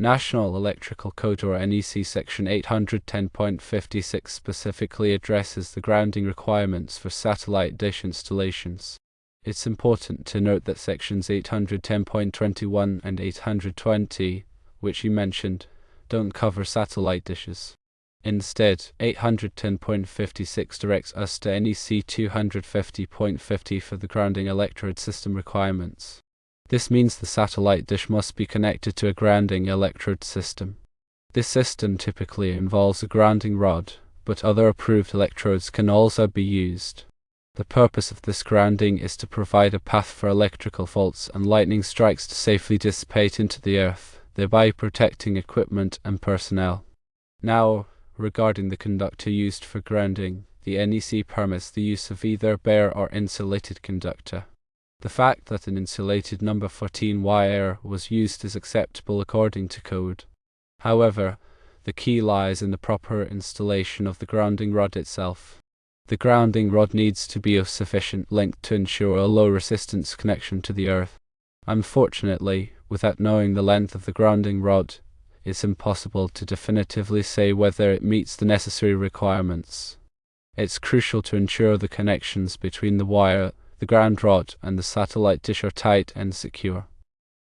National Electrical Code or NEC Section 810.56 specifically addresses the grounding requirements for satellite dish installations. It's important to note that sections 810.21 and 820, which you mentioned, don't cover satellite dishes. Instead, 810.56 directs us to NEC 250.50 for the grounding electrode system requirements. This means the satellite dish must be connected to a grounding electrode system. This system typically involves a grounding rod, but other approved electrodes can also be used. The purpose of this grounding is to provide a path for electrical faults and lightning strikes to safely dissipate into the earth, thereby protecting equipment and personnel. Now, regarding the conductor used for grounding, the NEC permits the use of either bare or insulated conductor. The fact that an insulated number 14 wire was used is acceptable according to code. However, the key lies in the proper installation of the grounding rod itself. The grounding rod needs to be of sufficient length to ensure a low resistance connection to the earth. Unfortunately, without knowing the length of the grounding rod, it's impossible to definitively say whether it meets the necessary requirements. It's crucial to ensure the connections between the wire, the ground rod, and the satellite dish are tight and secure.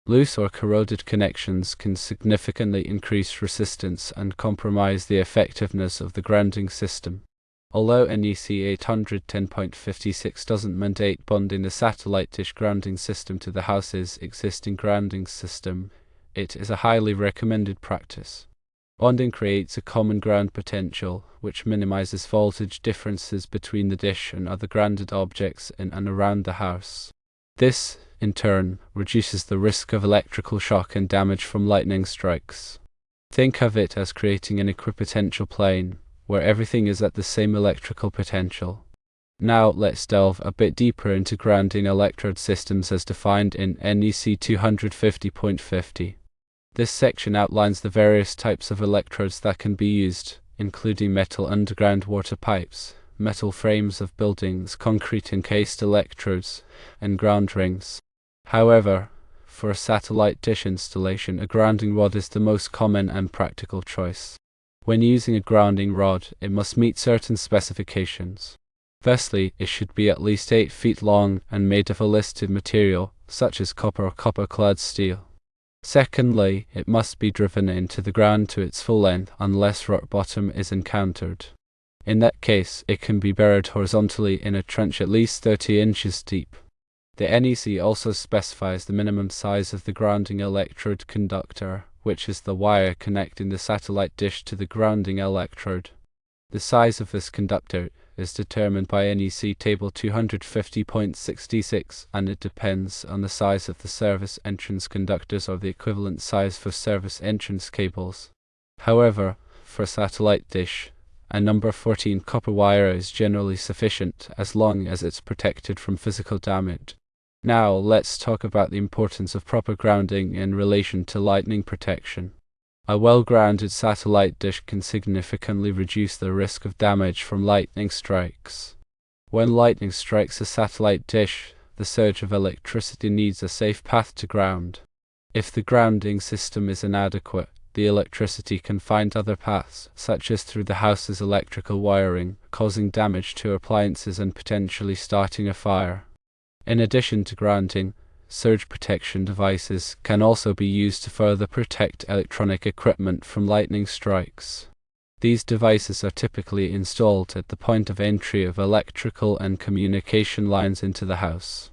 Loose or corroded connections can significantly increase resistance and compromise the effectiveness of the grounding system. Although NEC 810.56 doesn't mandate bonding the satellite dish grounding system to the house's existing grounding system, it is a highly recommended practice. Bonding creates a common ground potential, which minimizes voltage differences between the dish and other grounded objects in and around the house. This, in turn, reduces the risk of electrical shock and damage from lightning strikes. Think of it as creating an equipotential plane, where everything is at the same electrical potential. Now let's delve a bit deeper into grounding electrode systems as defined in NEC 250.50. This section outlines the various types of electrodes that can be used, including metal underground water pipes, metal frames of buildings, concrete encased electrodes, and ground rings. However, for a satellite dish installation, a grounding rod is the most common and practical choice. When using a grounding rod, it must meet certain specifications. Firstly, it should be at least 8 feet long and made of a listed material, such as copper or copper-clad steel. Secondly, it must be driven into the ground to its full length unless rock bottom is encountered. In that case, it can be buried horizontally in a trench at least 30 inches deep. The NEC also specifies the minimum size of the grounding electrode conductor, which is the wire connecting the satellite dish to the grounding electrode. The size of this conductor is determined by NEC Table 250.66, and it depends on the size of the service entrance conductors or the equivalent size for service entrance cables. However, for a satellite dish, a number 14 copper wire is generally sufficient as long as it's protected from physical damage. Now let's talk about the importance of proper grounding in relation to lightning protection. A well-grounded satellite dish can significantly reduce the risk of damage from lightning strikes. When lightning strikes a satellite dish, the surge of electricity needs a safe path to ground. If the grounding system is inadequate, the electricity can find other paths, such as through the house's electrical wiring, causing damage to appliances and potentially starting a fire. In addition to grounding, surge protection devices can also be used to further protect electronic equipment from lightning strikes. These devices are typically installed at the point of entry of electrical and communication lines into the house.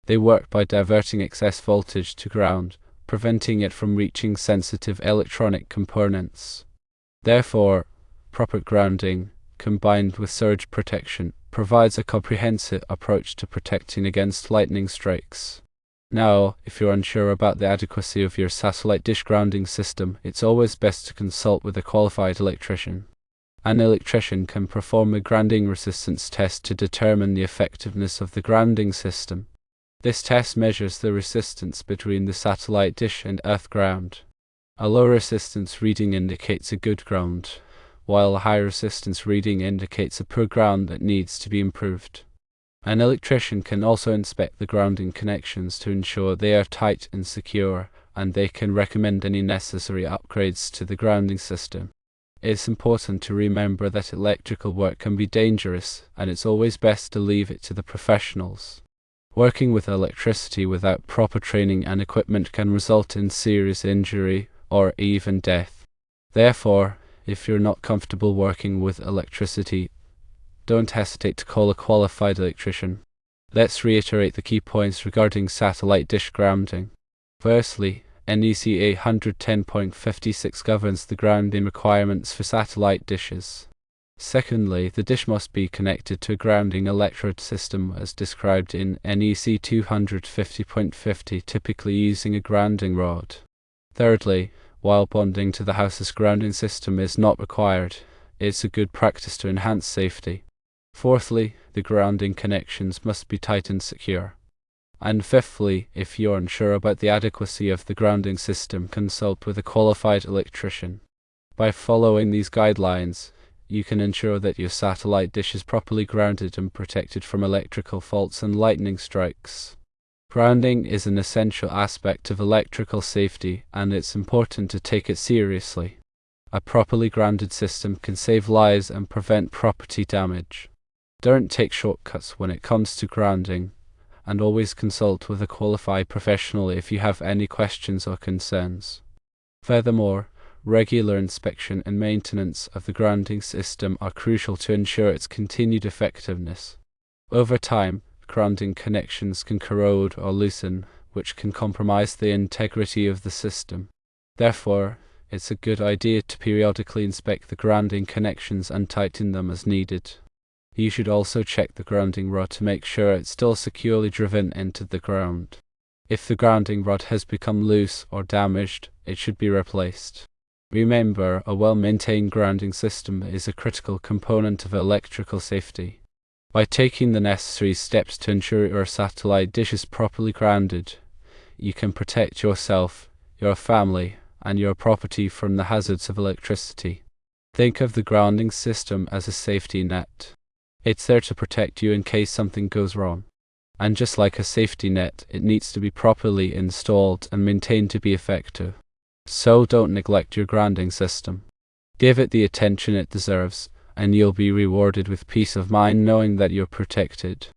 They work by diverting excess voltage to ground, preventing it from reaching sensitive electronic components. Therefore, proper grounding, combined with surge protection, provides a comprehensive approach to protecting against lightning strikes. Now, if you're unsure about the adequacy of your satellite dish grounding system, it's always best to consult with a qualified electrician. An electrician can perform a grounding resistance test to determine the effectiveness of the grounding system. This test measures the resistance between the satellite dish and earth ground. A low resistance reading indicates a good ground, while a high resistance reading indicates a poor ground that needs to be improved. An electrician can also inspect the grounding connections to ensure they are tight and secure, and they can recommend any necessary upgrades to the grounding system. It's important to remember that electrical work can be dangerous, and it's always best to leave it to the professionals. Working with electricity without proper training and equipment can result in serious injury or even death. Therefore, if you're not comfortable working with electricity, don't hesitate to call a qualified electrician. Let's reiterate the key points regarding satellite dish grounding. Firstly, NEC 810.56 governs the grounding requirements for satellite dishes. Secondly, the dish must be connected to a grounding electrode system as described in NEC 810.56, typically using a grounding rod. Thirdly, while bonding to the house's grounding system is not required, it's a good practice to enhance safety. Fourthly, the grounding connections must be tight and secure. And fifthly, if you're unsure about the adequacy of the grounding system, consult with a qualified electrician. By following these guidelines, you can ensure that your satellite dish is properly grounded and protected from electrical faults and lightning strikes. Grounding is an essential aspect of electrical safety, and it's important to take it seriously. A properly grounded system can save lives and prevent property damage. Don't take shortcuts when it comes to grounding, and always consult with a qualified professional if you have any questions or concerns. Furthermore, regular inspection and maintenance of the grounding system are crucial to ensure its continued effectiveness. Over time, grounding connections can corrode or loosen, which can compromise the integrity of the system. Therefore, it's a good idea to periodically inspect the grounding connections and tighten them as needed. You should also check the grounding rod to make sure it's still securely driven into the ground. If the grounding rod has become loose or damaged, it should be replaced. Remember, a well-maintained grounding system is a critical component of electrical safety. By taking the necessary steps to ensure your satellite dish is properly grounded, you can protect yourself, your family, and your property from the hazards of electricity. Think of the grounding system as a safety net. It's there to protect you in case something goes wrong. And just like a safety net, it needs to be properly installed and maintained to be effective. So don't neglect your grounding system. Give it the attention it deserves, and you'll be rewarded with peace of mind knowing that you're protected.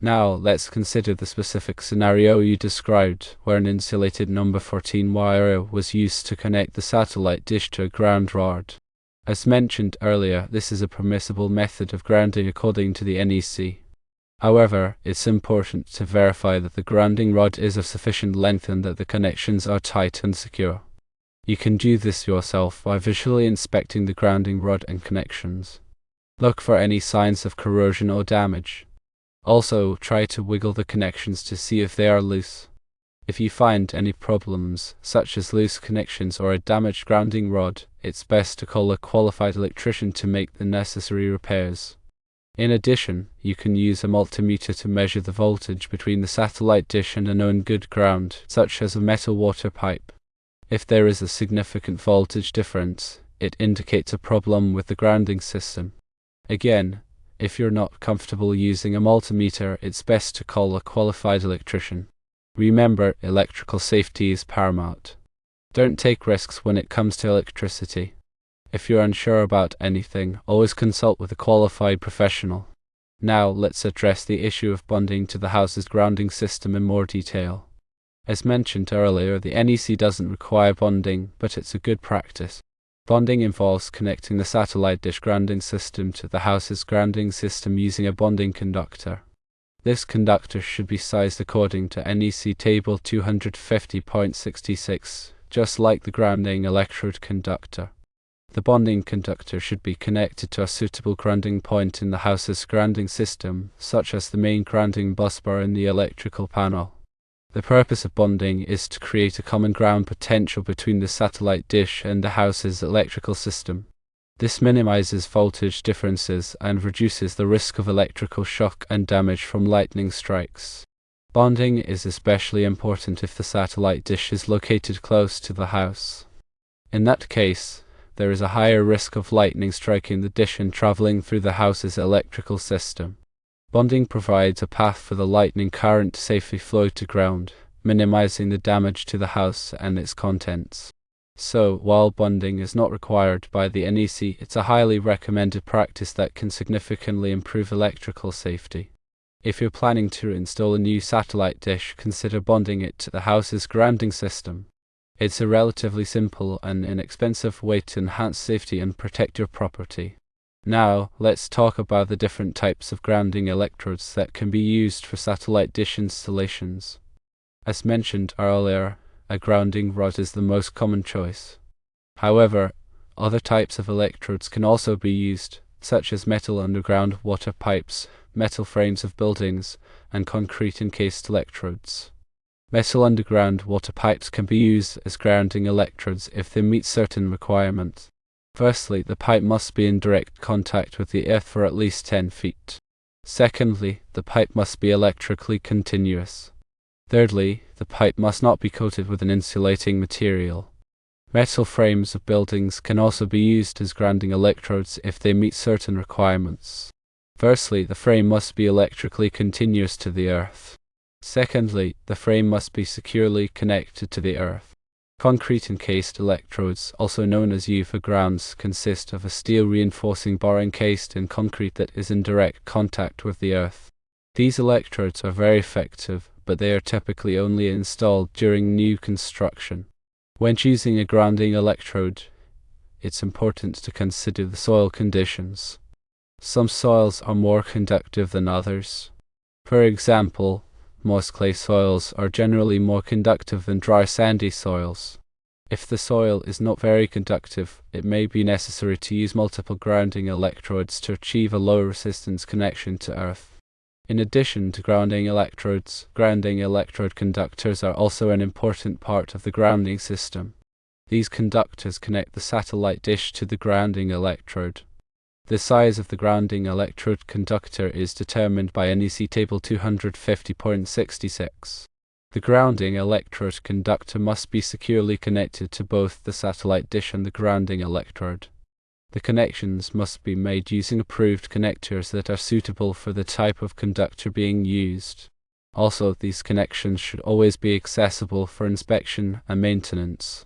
Now, let's consider the specific scenario you described, where an insulated number 14 wire was used to connect the satellite dish to a ground rod. As mentioned earlier, this is a permissible method of grounding according to the NEC. However, it's important to verify that the grounding rod is of sufficient length and that the connections are tight and secure. You can do this yourself by visually inspecting the grounding rod and connections. Look for any signs of corrosion or damage. Also, try to wiggle the connections to see if they are loose. If you find any problems, such as loose connections or a damaged grounding rod, it's best to call a qualified electrician to make the necessary repairs. In addition, you can use a multimeter to measure the voltage between the satellite dish and a known good ground, such as a metal water pipe. If there is a significant voltage difference, it indicates a problem with the grounding system. Again, if you're not comfortable using a multimeter, it's best to call a qualified electrician. Remember, electrical safety is paramount. Don't take risks when it comes to electricity. If you're unsure about anything, always consult with a qualified professional. Now, let's address the issue of bonding to the house's grounding system in more detail. As mentioned earlier, the NEC doesn't require bonding, but it's a good practice. Bonding involves connecting the satellite dish grounding system to the house's grounding system using a bonding conductor. This conductor should be sized according to NEC table 250.66, just like the grounding electrode conductor. The bonding conductor should be connected to a suitable grounding point in the house's grounding system, such as the main grounding busbar in the electrical panel. The purpose of bonding is to create a common ground potential between the satellite dish and the house's electrical system. This minimizes voltage differences and reduces the risk of electrical shock and damage from lightning strikes. Bonding is especially important if the satellite dish is located close to the house. In that case, there is a higher risk of lightning striking the dish and traveling through the house's electrical system. Bonding provides a path for the lightning current to safely flow to ground, minimizing the damage to the house and its contents. So, while bonding is not required by the NEC, it's a highly recommended practice that can significantly improve electrical safety. If you're planning to install a new satellite dish, consider bonding it to the house's grounding system. It's a relatively simple and inexpensive way to enhance safety and protect your property. Now, let's talk about the different types of grounding electrodes that can be used for satellite dish installations. As mentioned earlier, a grounding rod is the most common choice. However, other types of electrodes can also be used, such as metal underground water pipes, metal frames of buildings, and concrete encased electrodes. Metal underground water pipes can be used as grounding electrodes if they meet certain requirements. Firstly, the pipe must be in direct contact with the earth for at least 10 feet. Secondly, the pipe must be electrically continuous. Thirdly, the pipe must not be coated with an insulating material. Metal frames of buildings can also be used as grounding electrodes if they meet certain requirements. Firstly, the frame must be electrically continuous to the earth. Secondly, the frame must be securely connected to the earth. Concrete encased electrodes, also known as UFA grounds, consist of a steel reinforcing bar encased in concrete that is in direct contact with the earth. These electrodes are very effective, but they are typically only installed during new construction. When choosing a grounding electrode, it's important to consider the soil conditions. Some soils are more conductive than others. For example, moist clay soils are generally more conductive than dry sandy soils. If the soil is not very conductive, it may be necessary to use multiple grounding electrodes to achieve a low resistance connection to earth. In addition to grounding electrodes, grounding electrode conductors are also an important part of the grounding system. These conductors connect the satellite dish to the grounding electrode. The size of the grounding electrode conductor is determined by NEC table 250.56. The grounding electrode conductor must be securely connected to both the satellite dish and the grounding electrode. The connections must be made using approved connectors that are suitable for the type of conductor being used. Also, these connections should always be accessible for inspection and maintenance.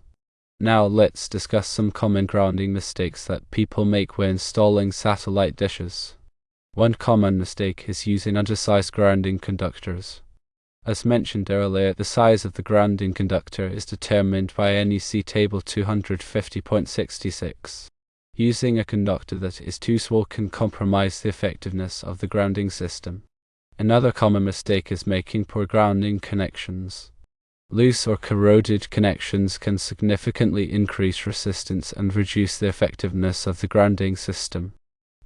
Now let's discuss some common grounding mistakes that people make when installing satellite dishes. One common mistake is using undersized grounding conductors. As mentioned earlier, the size of the grounding conductor is determined by NEC table 250.56. Using a conductor that is too small can compromise the effectiveness of the grounding system. Another common mistake is making poor grounding connections. Loose or corroded connections can significantly increase resistance and reduce the effectiveness of the grounding system.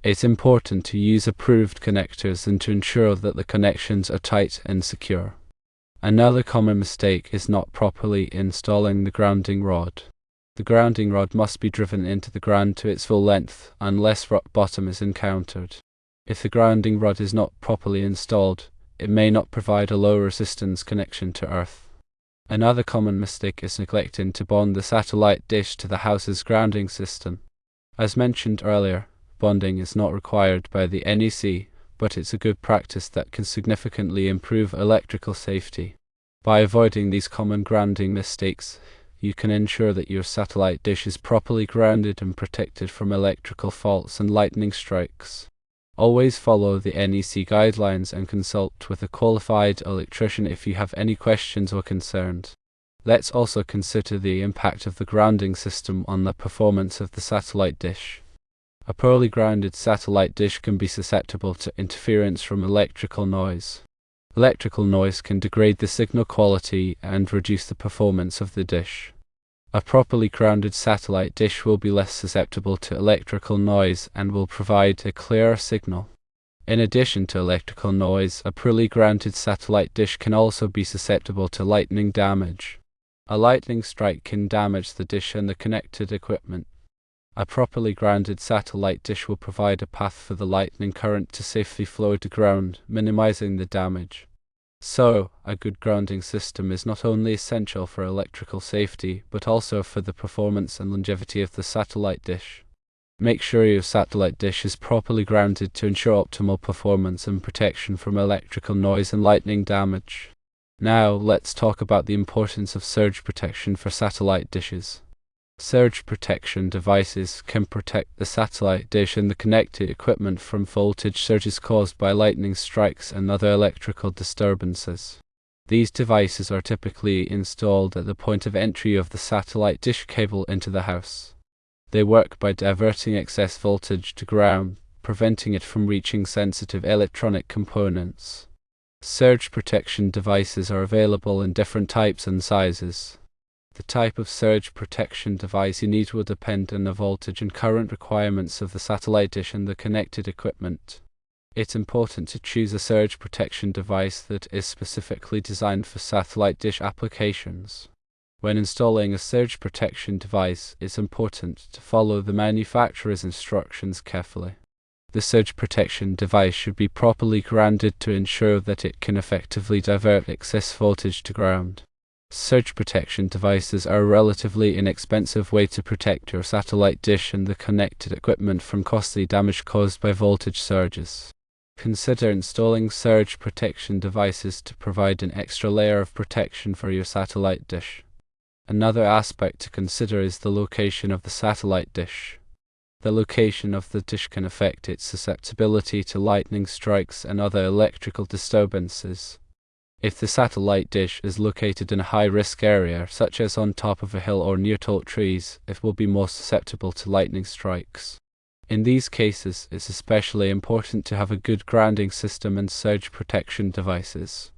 It's important to use approved connectors and to ensure that the connections are tight and secure. Another common mistake is not properly installing the grounding rod. The grounding rod must be driven into the ground to its full length unless rock bottom is encountered. If the grounding rod is not properly installed, it may not provide a low resistance connection to earth. Another common mistake is neglecting to bond the satellite dish to the house's grounding system. As mentioned earlier, bonding is not required by the NEC, but it's a good practice that can significantly improve electrical safety. By avoiding these common grounding mistakes, you can ensure that your satellite dish is properly grounded and protected from electrical faults and lightning strikes. Always follow the NEC guidelines and consult with a qualified electrician if you have any questions or concerns. Let's also consider the impact of the grounding system on the performance of the satellite dish. A poorly grounded satellite dish can be susceptible to interference from electrical noise. Electrical noise can degrade the signal quality and reduce the performance of the dish. A properly grounded satellite dish will be less susceptible to electrical noise and will provide a clearer signal. In addition to electrical noise, a poorly grounded satellite dish can also be susceptible to lightning damage. A lightning strike can damage the dish and the connected equipment. A properly grounded satellite dish will provide a path for the lightning current to safely flow to ground, minimizing the damage. So, a good grounding system is not only essential for electrical safety, but also for the performance and longevity of the satellite dish. Make sure your satellite dish is properly grounded to ensure optimal performance and protection from electrical noise and lightning damage. Now, let's talk about the importance of surge protection for satellite dishes. Surge protection devices can protect the satellite dish and the connected equipment from voltage surges caused by lightning strikes and other electrical disturbances. These devices are typically installed at the point of entry of the satellite dish cable into the house. They work by diverting excess voltage to ground, preventing it from reaching sensitive electronic components. Surge protection devices are available in different types and sizes. The type of surge protection device you need will depend on the voltage and current requirements of the satellite dish and the connected equipment. It's important to choose a surge protection device that is specifically designed for satellite dish applications. When installing a surge protection device, it's important to follow the manufacturer's instructions carefully. The surge protection device should be properly grounded to ensure that it can effectively divert excess voltage to ground. Surge protection devices are a relatively inexpensive way to protect your satellite dish and the connected equipment from costly damage caused by voltage surges. Consider installing surge protection devices to provide an extra layer of protection for your satellite dish. Another aspect to consider is the location of the satellite dish. The location of the dish can affect its susceptibility to lightning strikes and other electrical disturbances. If the satellite dish is located in a high-risk area, such as on top of a hill or near tall trees, it will be more susceptible to lightning strikes. In these cases, it's especially important to have a good grounding system and surge protection devices.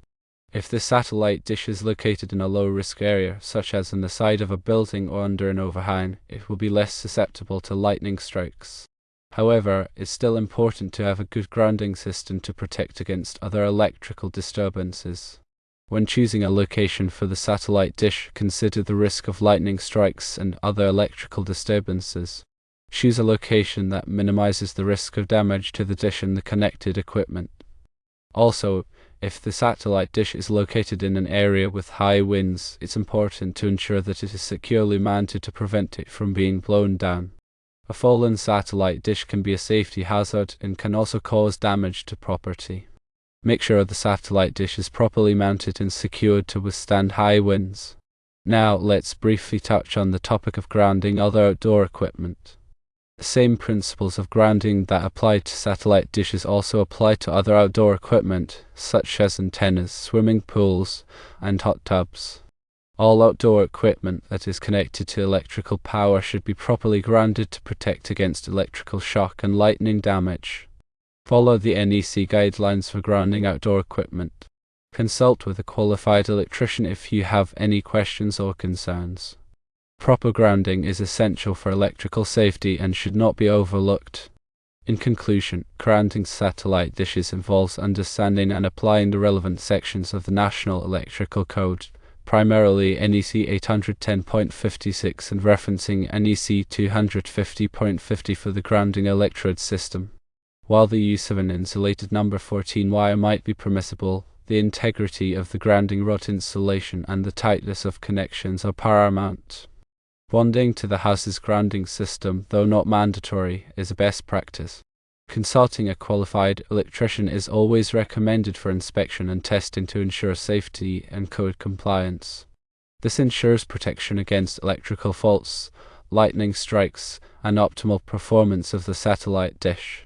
If the satellite dish is located in a low-risk area, such as on the side of a building or under an overhang, it will be less susceptible to lightning strikes. However, it's still important to have a good grounding system to protect against other electrical disturbances. When choosing a location for the satellite dish, consider the risk of lightning strikes and other electrical disturbances. Choose a location that minimizes the risk of damage to the dish and the connected equipment. Also, if the satellite dish is located in an area with high winds, it's important to ensure that it is securely mounted to prevent it from being blown down. A fallen satellite dish can be a safety hazard and can also cause damage to property. Make sure the satellite dish is properly mounted and secured to withstand high winds. Now, let's briefly touch on the topic of grounding other outdoor equipment. The same principles of grounding that apply to satellite dishes also apply to other outdoor equipment, such as antennas, swimming pools, and hot tubs. All outdoor equipment that is connected to electrical power should be properly grounded to protect against electrical shock and lightning damage. Follow the NEC guidelines for grounding outdoor equipment. Consult with a qualified electrician if you have any questions or concerns. Proper grounding is essential for electrical safety and should not be overlooked. In conclusion, grounding satellite dishes involves understanding and applying the relevant sections of the National Electrical Code, primarily NEC 810.56 and referencing NEC 250.50 for the grounding electrode system. While the use of an insulated number 14 wire might be permissible, the integrity of the grounding rod installation and the tightness of connections are paramount. Bonding to the house's grounding system, though not mandatory, is a best practice. Consulting a qualified electrician is always recommended for inspection and testing to ensure safety and code compliance. This ensures protection against electrical faults, lightning strikes, and optimal performance of the satellite dish.